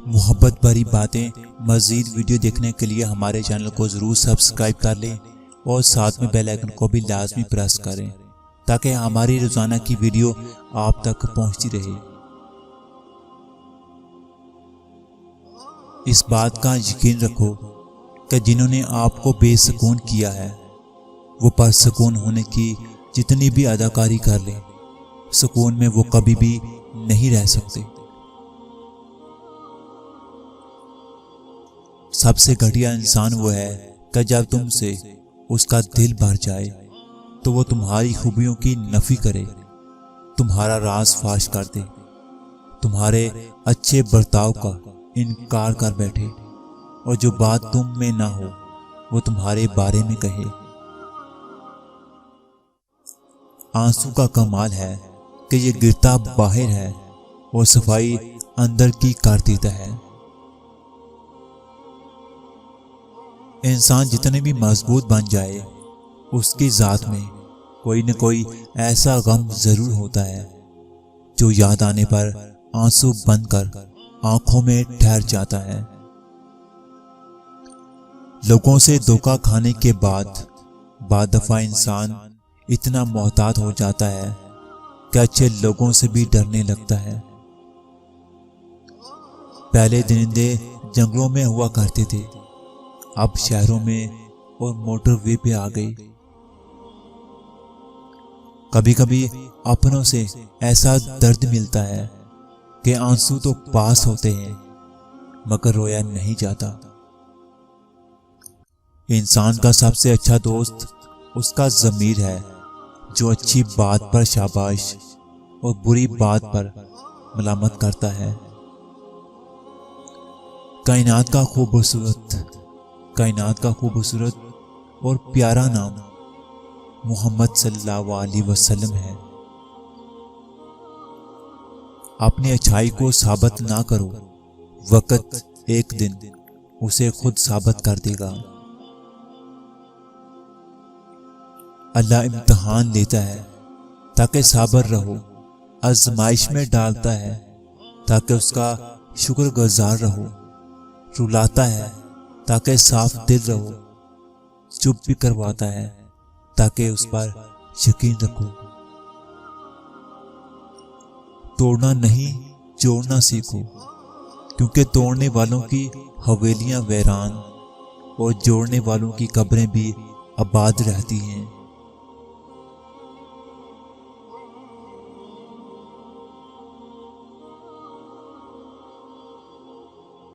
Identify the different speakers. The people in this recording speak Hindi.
Speaker 1: मोहब्बत भरी बातें मज़ीद वीडियो देखने के लिए हमारे चैनल को ज़रूर सब्सक्राइब कर लें और साथ में बेल आइकन को भी लाजमी प्रेस करें ताकि हमारी रोज़ाना की वीडियो आप तक पहुंचती रहे। इस बात का यकीन रखो कि जिन्होंने आपको बेसुकून किया है वो परसुकून होने की जितनी भी अदाकारी कर लें, सुकून में वो कभी भी नहीं रह सकते। सबसे घटिया इंसान वो है कि जब तुमसे उसका दिल भर जाए तो वो तुम्हारी खूबियों की नफी करे, तुम्हारा राज फाश कर दे, तुम्हारे अच्छे बर्ताव का इनकार कर बैठे और जो बात तुम में ना हो वो तुम्हारे बारे में कहे। आंसू का कमाल है कि ये गिरता बाहर है और सफाई अंदर की कर देता है। इंसान जितने भी मजबूत बन जाए उसकी जात में कोई न कोई ऐसा गम जरूर होता है जो याद आने पर आंसू बंद कर आंखों में ठहर जाता है। लोगों से धोखा खाने के बाद दफा इंसान इतना मोहतात हो जाता है कि अच्छे लोगों से भी डरने लगता है। पहले दरिंदे जंगलों में हुआ करते थे, अब शहरों में और मोटरवे पे आ गए। कभी कभी अपनों से ऐसा दर्द मिलता है कि आंसू तो पास होते हैं मगर रोया नहीं जाता। इंसान का सबसे अच्छा दोस्त उसका ज़मीर है जो अच्छी बात पर शाबाश और बुरी बात पर मलामत करता है। कायनात का खूबसूरत और प्यारा नाम मोहम्मद सल्लल्लाहु अलैहि वसल्लम है। अपनी अच्छाई को साबित ना करो, वक्त एक दिन उसे खुद साबित कर देगा। अल्लाह इम्तिहान लेता है ताकि साबर रहो, आजमाइश में डालता है ताकि उसका शुक्रगुजार रहो, रुलाता है ताकि साफ दिल रहो, चुप भी करवाता है ताकि उस पर यकीन रखो। तोड़ना नहीं जोड़ना सीखो, क्योंकि तोड़ने वालों की हवेलियां वीरान और जोड़ने वालों की कब्रें भी आबाद रहती हैं।